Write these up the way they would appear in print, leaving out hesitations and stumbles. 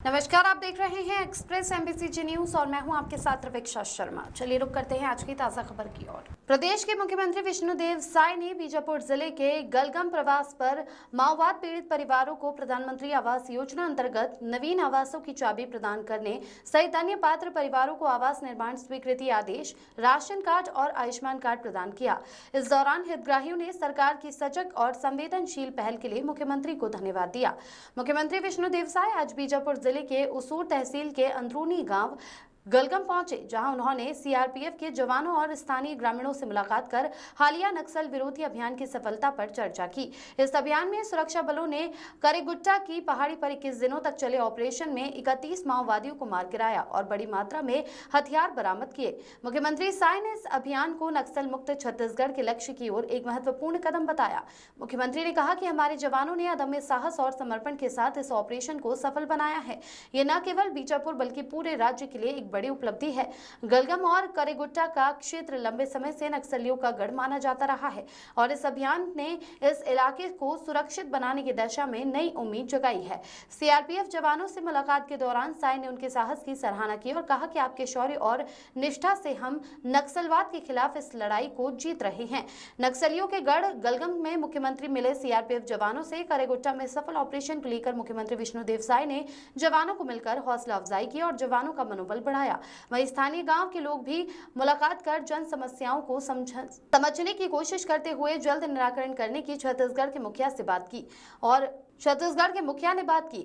नमस्कार, आप देख रहे हैं एक्सप्रेस एमबीसी न्यूज और मैं हूं आपके साथ रवीक्षा शर्मा। चलिए रुक करते हैं आज की ताजा खबर की ओर। प्रदेश के मुख्यमंत्री विष्णुदेव साय ने बीजापुर जिले के गलगम प्रवास पर माओवाद पीड़ित परिवारों को प्रधानमंत्री आवास योजना अंतर्गत नवीन आवासों की चाबी प्रदान करने सहित अन्य पात्र परिवारों को आवास निर्माण स्वीकृति आदेश, राशन कार्ड और आयुष्मान कार्ड प्रदान किया। इस दौरान हितग्राहियों ने सरकार की सजग और संवेदनशील पहल के लिए मुख्यमंत्री को धन्यवाद दिया। मुख्यमंत्री विष्णुदेव साय आज बीजापुर जिले के उसूर तहसील के अंदरूनी गांव गलगम पहुंचे, जहां उन्होंने सीआरपीएफ के जवानों और स्थानीय ग्रामीणों से मुलाकात कर हालिया नक्सल विरोधी अभियान की सफलता पर चर्चा की। इस अभियान में सुरक्षा बलों ने करेगुट्टा की पहाड़ी पर 21 दिनों तक चले ऑपरेशन में 31 माओवादियों को मार गिराया और बड़ी मात्रा में हथियार बरामद किए। मुख्यमंत्री साय ने इस अभियान को नक्सल मुक्त छत्तीसगढ़ के लक्ष्य की ओर एक महत्वपूर्ण कदम बताया। मुख्यमंत्री ने कहा कि हमारे जवानों ने अदम्य साहस और समर्पण के साथ इस ऑपरेशन को सफल बनाया है। ये न केवल बीजापुर बल्कि पूरे राज्य के लिए एक बड़ी उपलब्धि है। गलगम और करेगुट्टा का क्षेत्र लंबे समय से नक्सलियों का गढ़ माना जाता रहा है और इस अभियान ने इस इलाके को सुरक्षित बनाने की दिशा में नई उम्मीद जगाई है। सीआरपीएफ जवानों से मुलाकात के दौरान साय ने उनके साहस की सराहना की और कहा कि आपके शौर्य और निष्ठा से हम नक्सलवाद के खिलाफ इस लड़ाई को जीत रहे हैं। नक्सलियों के गढ़ गलगम में मुख्यमंत्री मिले सीआरपीएफ जवानों से। करेगुट्टा में सफल ऑपरेशन को लेकर मुख्यमंत्री विष्णुदेव साय ने जवानों को मिलकर हौसला अफजाई की और जवानों का मनोबल बढ़ाया। वहीं स्थानीय गांव के लोग भी मुलाकात कर जन समस्याओं को समझने की कोशिश करते हुए जल्द निराकरण करने की छत्तीसगढ़ के मुखिया से बात की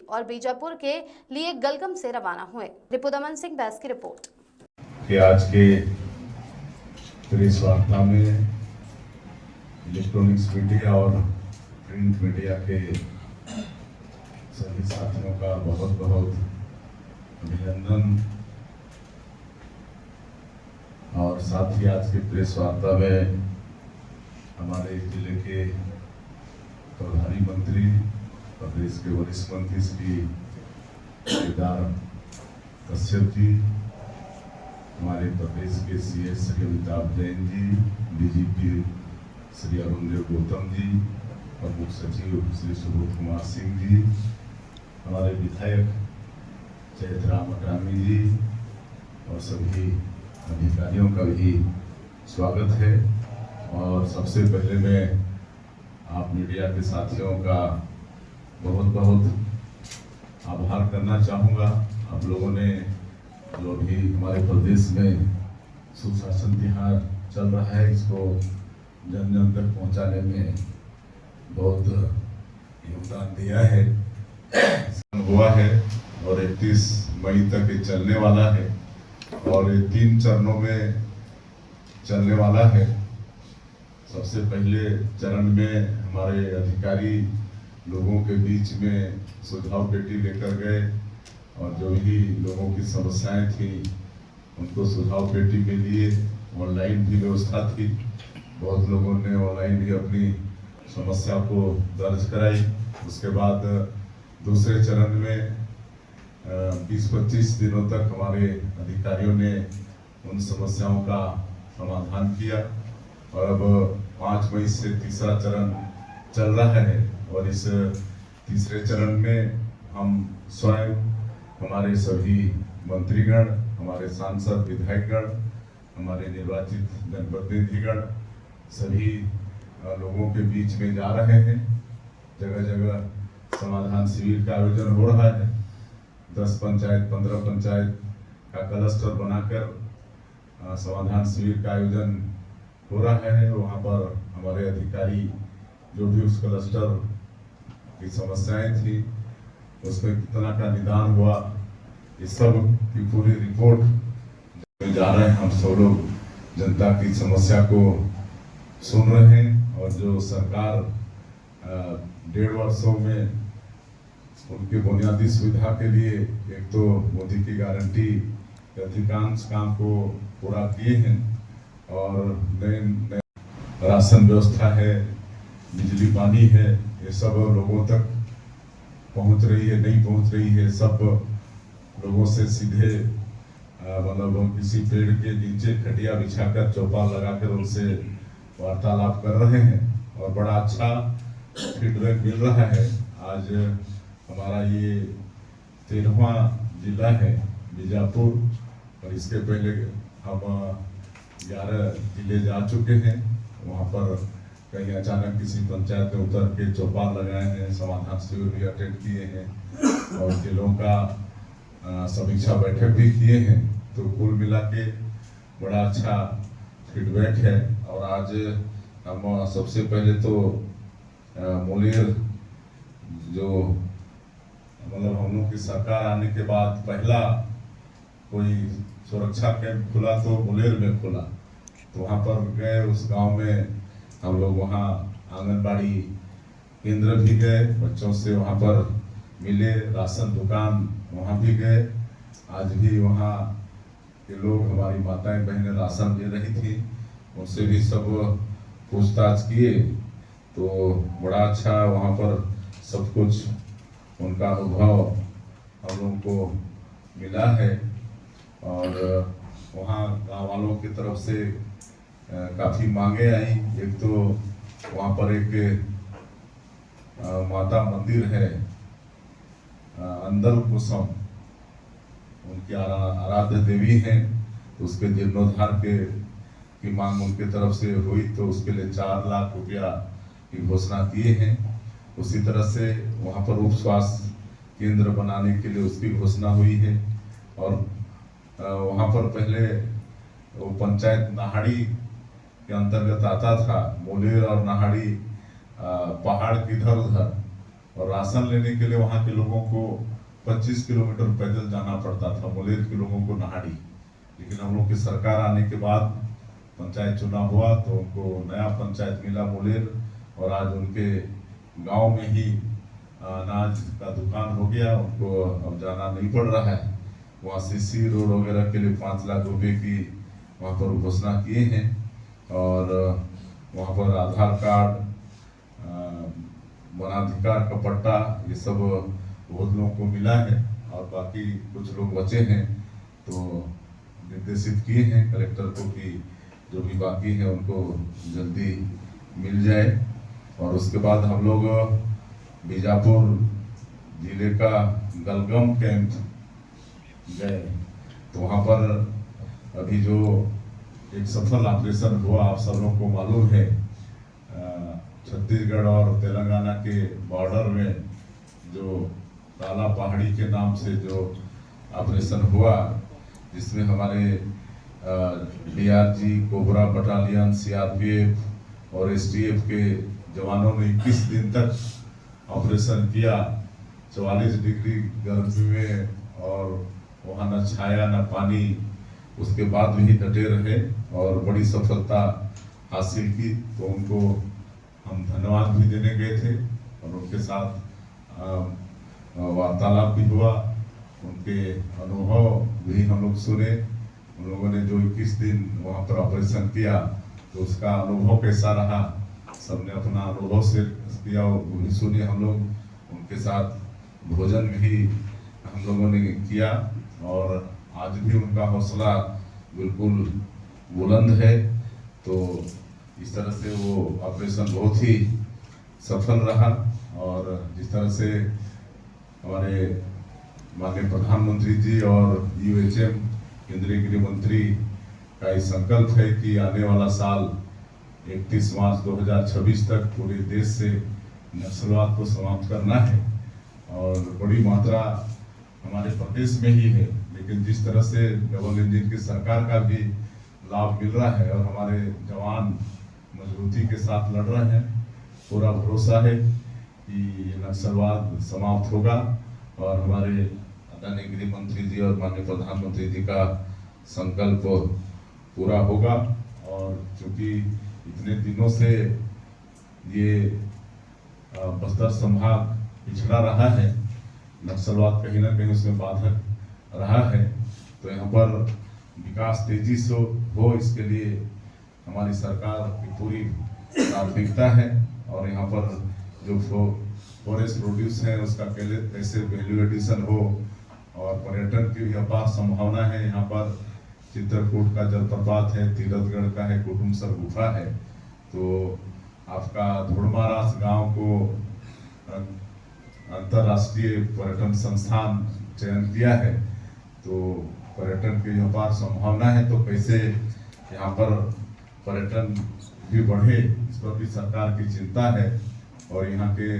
और बीजापुर के लिए गलगम से रवाना हुए। रिपुदमन सिंह बैस की रिपोर्ट। कि आज के प्रेस वार्ता में इलेक्ट्रॉनिक्स मीडिया और प्रिंट मीडिया के सभी साथियों का बहुत बहुत अभिनंदन और साथ ही आज की प्रेस वार्ता में हमारे जिले के प्रभारी मंत्री, प्रदेश के वरिष्ठ मंत्री श्री केदार कश्यप जी, हमारे प्रदेश के सीएस श्री अमिताभ जैन जी, डीजीपी श्री अरुणदेव गौतम जी, प्रमुख सचिव श्री सुबोध कुमार सिंह जी, हमारे विधायक चैतराम अटामी जी और सभी अधिकारियों का भी स्वागत है। और सबसे पहले मैं आप मीडिया के साथियों का बहुत बहुत आभार करना चाहूँगा। आप लोगों ने जो भी हमारे प्रदेश में सुशासन तिहार चल रहा है, इसको जन जन तक पहुँचाने में बहुत योगदान दिया है, हुआ है और 31 मई तक ये चलने वाला है और ये 3 चरणों में चलने वाला है। सबसे पहले चरण में हमारे अधिकारी लोगों के बीच में सुझाव पेटी लेकर गए और जो भी लोगों की समस्याएं थी उनको सुझाव पेटी के लिए ऑनलाइन भी व्यवस्था थी। बहुत लोगों ने ऑनलाइन भी अपनी समस्या को दर्ज कराई। उसके बाद दूसरे चरण में 20-25 दिनों तक हमारे अधिकारियों ने उन समस्याओं का समाधान किया और अब 5 मई से तीसरा चरण चल रहा है और इस तीसरे चरण में हम स्वयं, हमारे सभी मंत्रीगण, हमारे सांसद विधायकगण, हमारे निर्वाचित जनप्रतिनिधिगण सभी लोगों के बीच में जा रहे हैं। जगह जगह समाधान शिविर का आयोजन हो रहा है। 10 पंचायत 15 पंचायत का क्लस्टर बनाकर समाधान शिविर का आयोजन हो रहा है। वहाँ पर हमारे अधिकारी जो भी उस क्लस्टर की समस्याएं थी उसमें कितना का निदान हुआ, इस सब की पूरी रिपोर्ट जा रहे हैं। हम सब लोग जनता की समस्या को सुन रहे हैं और जो सरकार 1.5 वर्षों में उनके बुनियादी सुविधा के लिए एक तो मोदी की गारंटी के अधिकांश काम को पूरा किए हैं और नए राशन व्यवस्था है, बिजली पानी है, ये सब लोगों तक पहुंच रही है, नहीं पहुंच रही है। सब लोगों से सीधे मतलब किसी पेड़ के नीचे खटिया बिछाकर चौपाल लगाकर उनसे वार्तालाप कर रहे हैं और बड़ा अच्छा फीडबैक मिल रहा है। आज हमारा ये 13वां जिला है बीजापुर, और इसके पहले हम 11 जिले जा चुके हैं। वहाँ पर कहीं अचानक किसी पंचायत में उतर के चौपाल लगाए हैं, समाधान शिविर भी अटेंड किए हैं और जिलों का समीक्षा बैठक भी किए हैं। तो कुल मिला के बड़ा अच्छा फीडबैक है। और आज हम सबसे पहले तो मोलेर जो मतलब हम लोग की सरकार आने के बाद पहला कोई सुरक्षा कैंप खुला तो मोलेर में खुला, तो वहाँ पर गए। उस गांव में हम लोग वहाँ आंगनबाड़ी केंद्र भी गए, बच्चों से वहाँ पर मिले, राशन दुकान वहाँ भी गए। आज भी वहाँ के लोग, हमारी माताएं बहनें राशन ले रही थी, उनसे भी सब पूछताछ किए। तो बड़ा अच्छा वहाँ पर सब कुछ उनका अनुभव हम लोगों को मिला है। और वहाँ गाँव वालों की तरफ से काफ़ी मांगे आई। एक तो वहाँ पर एक माता मंदिर है अंदल कुसुम, उनकी आराध्य देवी हैं, तो उसके जीर्णोद्धार की मांग उनके तरफ से हुई, तो उसके लिए 4 लाख रुपया की घोषणा किए हैं। उसी तरह से वहाँ पर उप स्वास्थ्य केंद्र बनाने के लिए उसकी घोषणा हुई है। और वहाँ पर पहले वो पंचायत नाहाड़ी के अंतर्गत आता था, मोलेर और नाहाड़ी पहाड़ की इधर उधर, और राशन लेने के लिए वहाँ के लोगों को 25 किलोमीटर पैदल जाना पड़ता था, मोलेर के लोगों को नाहाड़ी। लेकिन हम लोग की सरकार आने के बाद पंचायत चुनाव हुआ तो उनको नया पंचायत मिला मोलेर, और आज उनके गांव में ही अनाज का दुकान हो गया, उनको अब जाना नहीं पड़ रहा है। वहाँ सीसी रोड वगैरह के लिए 5 लाख रुपए की वहाँ पर घोषणा किए हैं। और वहाँ पर आधार कार्ड, वनाधिकार का पट्टा, ये सब बहुत लोगों को मिला है। और बाकी कुछ लोग बचे हैं तो निर्देशित किए हैं कलेक्टर को कि जो भी बाकी है उनको जल्दी मिल जाए। और उसके बाद हम लोग बीजापुर जिले का गलगम कैंप गए, तो वहाँ पर अभी जो एक सफल ऑपरेशन हुआ, आप सब लोगों को मालूम है, छत्तीसगढ़ और तेलंगाना के बॉर्डर में जो काला पहाड़ी के नाम से जो ऑपरेशन हुआ, जिसमें हमारे डीआरजी, कोबरा बटालियन, सीआरपीएफ और एसटीएफ के जवानों ने 21 दिन तक ऑपरेशन किया, 44 डिग्री गर्मी में, और वहाँ न छाया न पानी, उसके बाद भी डटे रहे और बड़ी सफलता हासिल की। तो उनको हम धन्यवाद भी देने गए थे और उनके साथ वार्तालाप भी हुआ, उनके अनुभव भी हम लोग सुने। उन लोगों ने जो 21 दिन वहाँ पर ऑपरेशन किया तो उसका अनुभव कैसा रहा, सबने अपना अनुभव शेयर किया, वो भी सुने हम लोग। उनके साथ भोजन भी हम लोगों ने किया और आज भी उनका हौसला बिल्कुल बुलंद है। तो इस तरह से वो ऑपरेशन बहुत ही सफल रहा। और जिस तरह से हमारे माननीय प्रधानमंत्री जी और यूएचएम केंद्रीय गृह मंत्री का ये संकल्प है कि आने वाला साल 31 मार्च 2026 तक पूरे देश से नक्सलवाद को समाप्त करना है। और बड़ी मात्रा हमारे प्रदेश में ही है, लेकिन जिस तरह से डबल इंजन की सरकार का भी लाभ मिल रहा है और हमारे जवान मजबूती के साथ लड़ रहे हैं, पूरा भरोसा है कि ये नक्सलवाद समाप्त होगा और हमारे आदरणीय गृह मंत्री जी और माननीय प्रधानमंत्री जी का संकल्प पूरा होगा। और चूंकि इतने दिनों से ये बस्तर संभाग पिछड़ा रहा है, नक्सलवाद कहीं ना कहीं उसमें बाधक रहा है, तो यहाँ पर विकास तेजी से हो, इसके लिए हमारी सरकार की पूरी प्राथमिकता है। और यहाँ पर जो फॉरेस्ट प्रोड्यूस है उसका कैसे वैल्यू एडिशन हो, और पर्यटन की भी अपार संभावना है। यहाँ पर चित्रकूट का जलप्रपात है, तीरथगढ़ का है, कुटुमसर गुफा है। तो आपका धुड़मारास गांव को अंतर्राष्ट्रीय पर्यटन संस्थान चयन किया है, तो पर्यटन की यहाँ पर संभावना है, तो कैसे यहाँ पर पर्यटन भी बढ़े, इस पर भी सरकार की चिंता है। और यहाँ के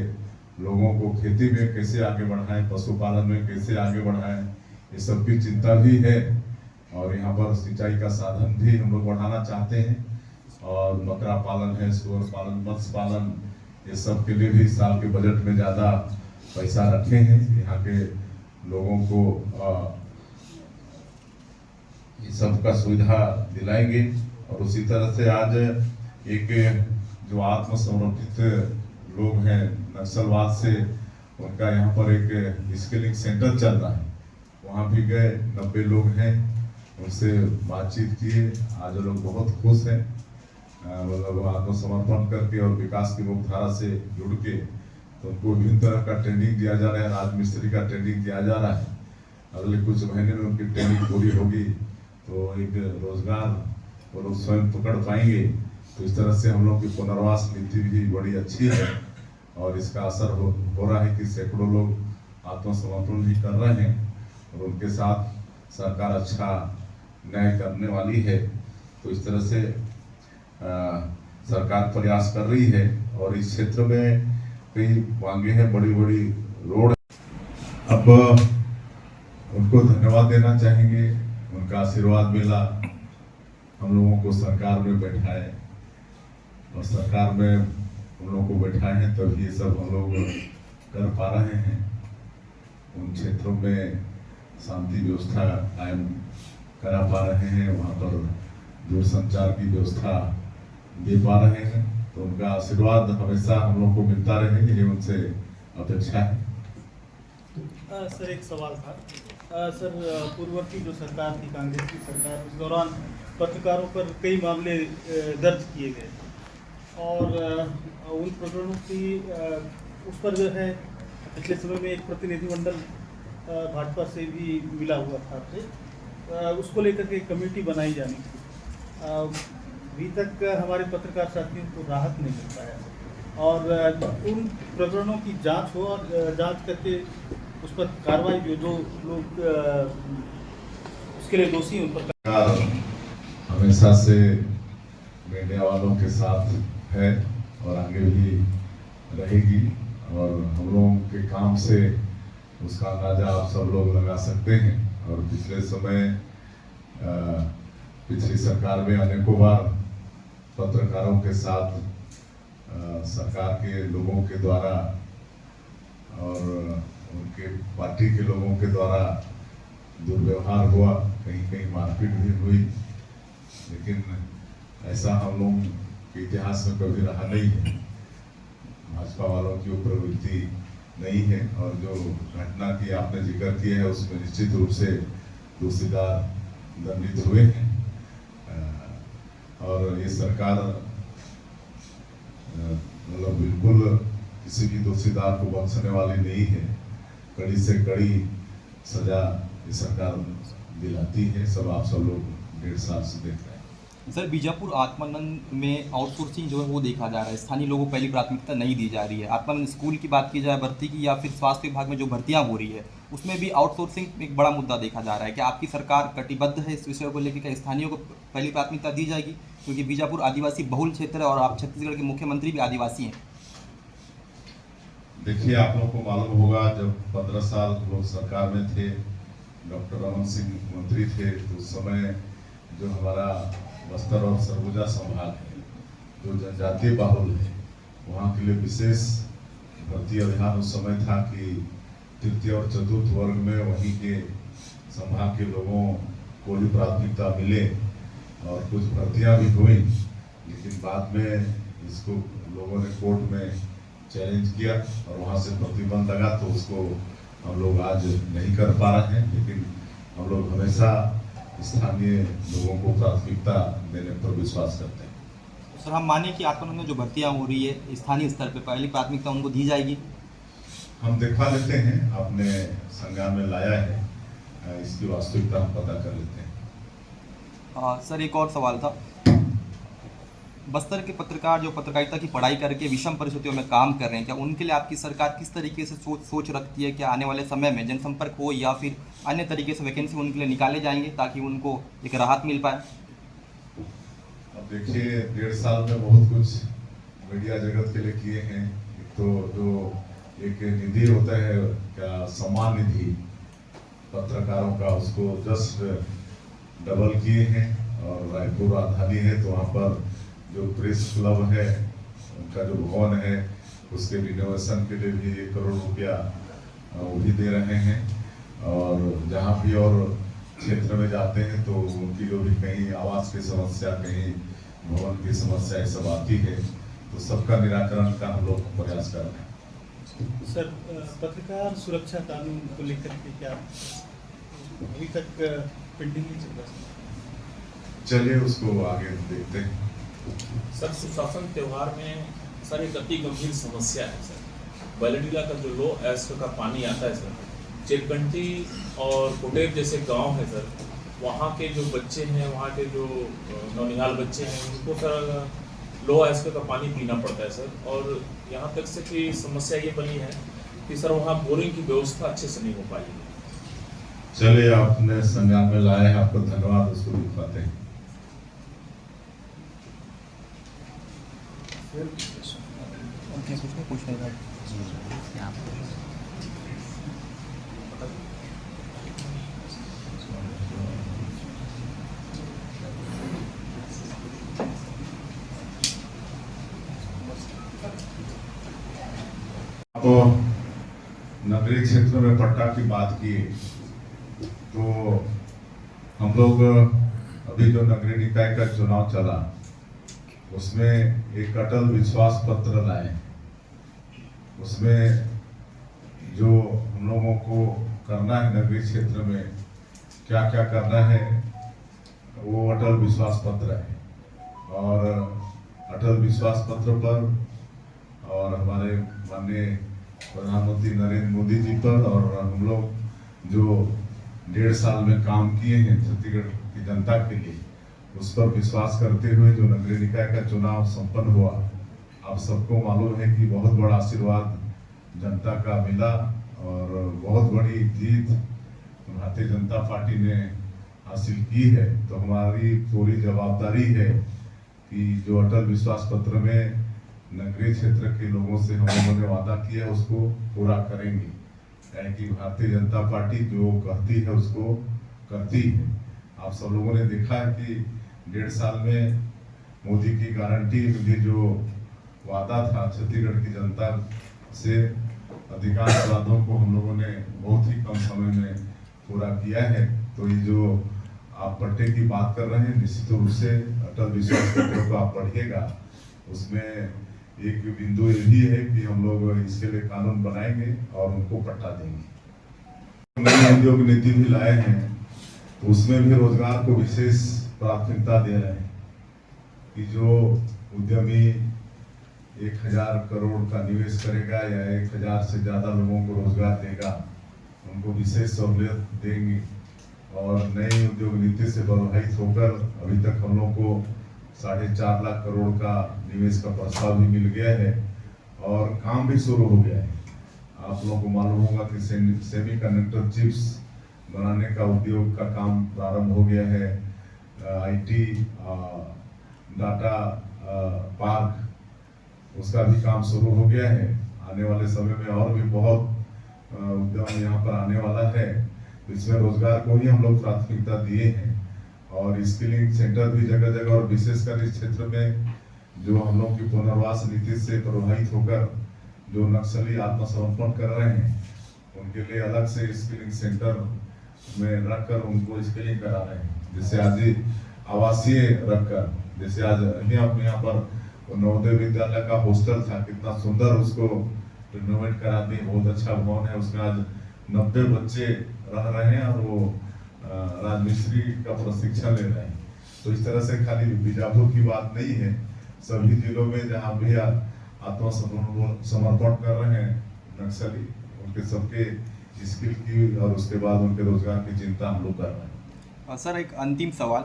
लोगों को खेती में कैसे आगे बढ़ाएं, पशुपालन में कैसे आगे बढ़ाएं, ये सब की चिंता भी है। और यहाँ पर सिंचाई का साधन भी हम लोग बढ़ाना चाहते हैं, और बकरा पालन है, सुअर पालन, मत्स्य पालन, ये सब के लिए भी साल के बजट में ज़्यादा पैसा रखे हैं। यहाँ के लोगों को ये सब का सुविधा दिलाएंगे। और उसी तरह से आज एक जो आत्मसमर्पित लोग हैं नक्सलवाद से, उनका यहाँ पर एक स्किलिंग सेंटर चल रहा है, वहाँ भी गए, 90 लोग हैं, उनसे बातचीत किए। आज लोग बहुत खुश हैं, मतलब आत्मसमर्पण करके और विकास की मुख्यधारा से जुड़ के। तो उनको विभिन्न तरह का ट्रेनिंग दिया जा रहा है, राजमिस्त्री का ट्रेनिंग दिया जा रहा है। अगले कुछ महीने में उनकी ट्रेनिंग पूरी होगी तो एक रोजगार वो लोग स्वयं पकड़ पाएंगे। तो इस तरह से हम लोग की पुनर्वास नीति भी बड़ी अच्छी है, और इसका असर हो रहा है कि सैकड़ों लोग आत्मसमर्पण भी कर रहे हैं, और उनके साथ सरकार अच्छा न्याय करने वाली है। तो इस तरह से सरकार प्रयास कर रही है। और इस क्षेत्र में कई मांगे हैं, बड़ी बड़ी रोड। अब उनको धन्यवाद देना चाहेंगे, उनका आशीर्वाद मिला, हम लोगों को सरकार में बैठाए, और सरकार में हम लोगों को बैठाए हैं, तब ये सब हम लोग कर पा रहे हैं। उन क्षेत्रों में शांति व्यवस्था कायम करा पा रहे हैं, वहाँ पर दूरसंचार की व्यवस्था दे पा रहे हैं। तो उनका आशीर्वाद हमेशा हम लोग को मिलता रहे, यही उनसे अपेक्षा है। सर एक सवाल था। सर पूर्ववर्ती जो सरकार थी, कांग्रेस की सरकार, उस दौरान पत्रकारों पर कई मामले दर्ज किए गए, और उन प्रकरणों की उस पर जो है पिछले समय में एक प्रतिनिधिमंडल भाजपा से भी मिला हुआ था आपसे, उसको लेकर के कमेटी बनाई जानी थी। अभी तक हमारे पत्रकार साथियों को राहत नहीं मिल पाया, और उन प्रकरणों की जांच हो और जांच करके उस पर कार्रवाई जो लोग उसके लिए दोषी हैं उन पर। हमेशा से मीडिया वालों के साथ है और आगे भी रहेगी, और हम लोगों के काम से उसका अंदाजा आप सब लोग लगा सकते हैं। और पिछले समय पिछली सरकार में अनेकों बार पत्रकारों के साथ सरकार के लोगों के द्वारा और उनके पार्टी के लोगों के द्वारा दुर्व्यवहार हुआ, कहीं कहीं मारपीट भी हुई, लेकिन ऐसा हम लोग के इतिहास में कभी रहा नहीं है। भाजपा वालों की वो प्रवृत्ति नहीं है, और जो घटना की आपने जिक्र किया है उसमें निश्चित रूप से दोषीदार दंडित हुए हैं। और ये सरकार मतलब बिल्कुल किसी भी दोषीदार को बख्शने वाली नहीं है, कड़ी से कड़ी सजा ये सरकार दिलाती है। सब आप सब लोग 1.5 साल से देख रहे हैं। सर बीजापुर आत्मानंद में आउटसोर्सिंग जो है वो देखा जा रहा है, स्थानीय लोगों को पहली प्राथमिकता नहीं दी जा रही है। आत्मानंद स्कूल की बात की जाए भर्ती की, या फिर स्वास्थ्य विभाग में जो भर्तियां हो रही है उसमें भी आउटसोर्सिंग एक बड़ा मुद्दा देखा जा रहा है। क्या आपकी सरकार कटिबद्ध है इस विषय को लेकर? क्या स्थानीय को पहली प्राथमिकता दी जाएगी, क्योंकि बीजापुर आदिवासी बहुल क्षेत्र है और आप छत्तीसगढ़ के मुख्यमंत्री भी आदिवासी हैं? देखिए, आप लोग को मालूम होगा, जब 15 साल लोग सरकार में थे, डॉक्टर रमन सिंह मंत्री थे, तो उस समय जो हमारा बस्तर और सरगुजा संभाग है, जो जनजातीय बाहुल है, वहाँ के लिए विशेष भर्ती अभियान उस समय था कि तृतीय और चतुर्थ वर्ग में वहीं के संभाग के लोगों को ही प्राथमिकता मिले, और कुछ भर्तियां भी हुई। लेकिन बाद में इसको लोगों ने कोर्ट में चैलेंज किया और वहाँ से प्रतिबंध लगा, तो उसको हम लोग आज नहीं कर पा रहे हैं। लेकिन हम लोग हमेशा स्थानीय लोगों को प्राथमिकता देने पर विश्वास करते हैं। सर हम माने कि आत्मानंद में जो भर्तियां हो रही है स्थानीय स्तर पे पहली प्राथमिकता उनको दी जाएगी? हम दिखा लेते हैं, आपने संज्ञान में लाया है, इसकी वास्तविकता हम पता कर लेते हैं। सर एक और सवाल था। बस्तर के पत्रकार जो पत्रकारिता की पढ़ाई करके विषम परिस्थितियों में काम कर रहे हैं, क्या उनके लिए आपकी सरकार किस तरीके से सोच रखती है कि आने वाले समय में जनसंपर्क हो या फिर अन्य तरीके से वैकेंसी उनके लिए निकाले जाएंगे ताकि उनको एक राहत मिल पाए? अब देखिए 1.5 साल में बहुत कुछ मीडिया जगत के लिए किए हैं। एक तो जो एक निधि होता है क्या सम्मान निधि पत्रकारों का, उसको जस्ट डबल किए हैं। और रायपुर राजधानी है तो वहाँ पर जो प्रेस क्लब है उनका जो भवन है उसके रिनोवेशन के लिए भी 1 करोड़ रुपया वो भी दे रहे हैं। और जहाँ भी और क्षेत्र में जाते हैं तो उनकी जो भी कहीं आवास की समस्या, कहीं भवन की समस्या ये सब आती है तो सबका निराकरण का हम लोग प्रयास कर रहे हैं। सर, पत्रकार सुरक्षा कानून को लेकर के क्या अभी तक पेंडिंग नहीं चल रहा? चलिए उसको आगे देखते हैं। सर, सुशासन त्यौहार में सर एक अति गंभीर समस्या है सर। बैलडीला का जो लो एस्क का पानी आता है सर, चिरकंटी और कोटेर जैसे गांव है सर, वहाँ के जो बच्चे हैं, वहाँ के जो नौनिहाल बच्चे हैं, उनको सर लो एस्क का पानी पीना पड़ता है सर। और यहाँ तक से कि समस्या ये बनी है कि सर वहाँ बोरिंग की व्यवस्था अच्छे से नहीं हो पाई है। चलिए आपने संज्ञान में लाए हैं, आपको धन्यवाद, उसको दिखाते हैं। तो नगरीय क्षेत्र में पट्टा की बात की तो हम लोग अभी जो नगरीय निकाय का चुनाव चला उसमें एक अटल विश्वास पत्र लाए। उसमें जो हम लोगों को करना है नगरीय क्षेत्र में क्या क्या करना है वो अटल विश्वास पत्र है। और अटल विश्वास पत्र पर और हमारे माननीय प्रधानमंत्री नरेंद्र मोदी जी पर और हम लोग जो 1.5 साल में काम किए हैं छत्तीसगढ़ की जनता के लिए, उस पर विश्वास करते हुए जो नगरीय निकाय का चुनाव संपन्न हुआ, आप सबको मालूम है कि बहुत बड़ा आशीर्वाद जनता का मिला और बहुत बड़ी जीत भारतीय जनता पार्टी ने हासिल की है। तो हमारी पूरी जवाबदारी है कि जो अटल विश्वास पत्र में नगरीय क्षेत्र के लोगों से हम लोगों ने वादा किया उसको पूरा करेंगे। यानी कि भारतीय जनता पार्टी जो कहती है उसको करती है। आप सब लोगों ने देखा है कि 1.5 साल में मोदी की गारंटी मिली, जो वादा था छत्तीसगढ़ की जनता से, अधिकांश वादों को हम लोगों ने बहुत ही कम समय में पूरा किया है। तो ये जो आप पट्टे की बात कर रहे हैं, निश्चित रूप से अटल विश्वास पत्र को आप पढ़िएगा, उसमें एक बिंदु ये भी है कि हम लोग इसके लिए कानून बनाएंगे और उनको पट्टा देंगे। नई उद्योग नीति भी लाए हैं तो उसमें भी रोजगार को विशेष प्राथमिकता दे रहे हैं कि जो उद्यमी 1000 करोड़ का निवेश करेगा या 1000 से ज्यादा लोगों को रोजगार देगा, उनको विशेष सहूलियत देंगे। और नई उद्योग नीति से प्रभावित होकर अभी तक हम लोग को 4.5 लाख करोड़ का निवेश का प्रस्ताव भी मिल गया है और काम भी शुरू हो गया है। आप लोगों को मालूम होगा कि सेमी कंडक्टर चिप्स बनाने का उद्योग का काम प्रारंभ हो गया है। आईटी डाटा पार्क उसका भी काम शुरू हो गया है। आने वाले समय में और भी बहुत उद्यम यहाँ पर आने वाला है। इसमें रोजगार को ही हम लोग प्राथमिकता दिए हैं और स्किलिंग सेंटर भी जगह जगह और विशेषकर इस क्षेत्र में जो हम लोग की पुनर्वास नीति से प्रभावित होकर जो नक्सली आत्मसमर्पण कर रहे हैं उनके लिए अलग से स्किलिंग सेंटर में रखकर उनको स्किलिंग करा रहे हैं। जैसे आज आवासीय रखकर, जैसे आज यहाँ पर नवोदय विद्यालय का हॉस्टल था, कितना सुंदर उसको रिनोवेट करा दिए, बहुत अच्छा भवन है। उसमें आज 90 बच्चे रह रहे हैं और वो राजमिस्त्री का प्रशिक्षण ले रहे हैं। तो इस तरह से खाली बीजापुर की बात नहीं है, सभी जिलों में जहाँ भी आत्मसमर्पण कर रहे हैं नक्सली, उनके सबके स्किल की और उसके बाद उनके रोजगार की चिंता हम लोग कर रहे हैं। सर, एक अंतिम सवाल,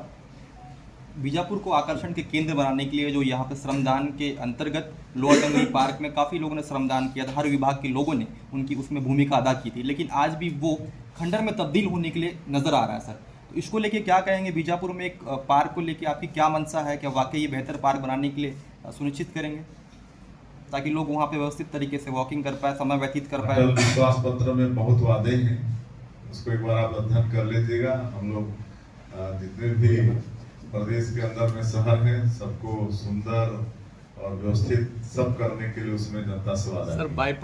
बीजापुर को आकर्षण के केंद्र बनाने के लिए जो यहाँ पे श्रमदान के अंतर्गत लोअर डंगरी पार्क में काफ़ी लोगों ने श्रमदान किया था, हर विभाग के लोगों ने उनकी उसमें भूमिका अदा की थी, लेकिन आज भी वो खंडर में तब्दील होने के लिए नज़र आ रहा है सर। तो इसको लेके क्या कहेंगे, बीजापुर में एक पार्क को लेके आपकी क्या मंशा है, क्या वाकई ये बेहतर पार्क बनाने के लिए सुनिश्चित करेंगे ताकि लोग वहाँ पे व्यवस्थित तरीके से वॉकिंग कर पाए, समय व्यतीत कर पाए? अटल विश्वास पत्र में बहुत वादे हैं, उसको एक बार आप अध्ययन कर लीजिएगा। हम लोग जितने भी प्रदेश के अंदर में शहर हैं सबको सुंदर और व्यवस्थित सब करने के लिए उसमें जनता से वादा है।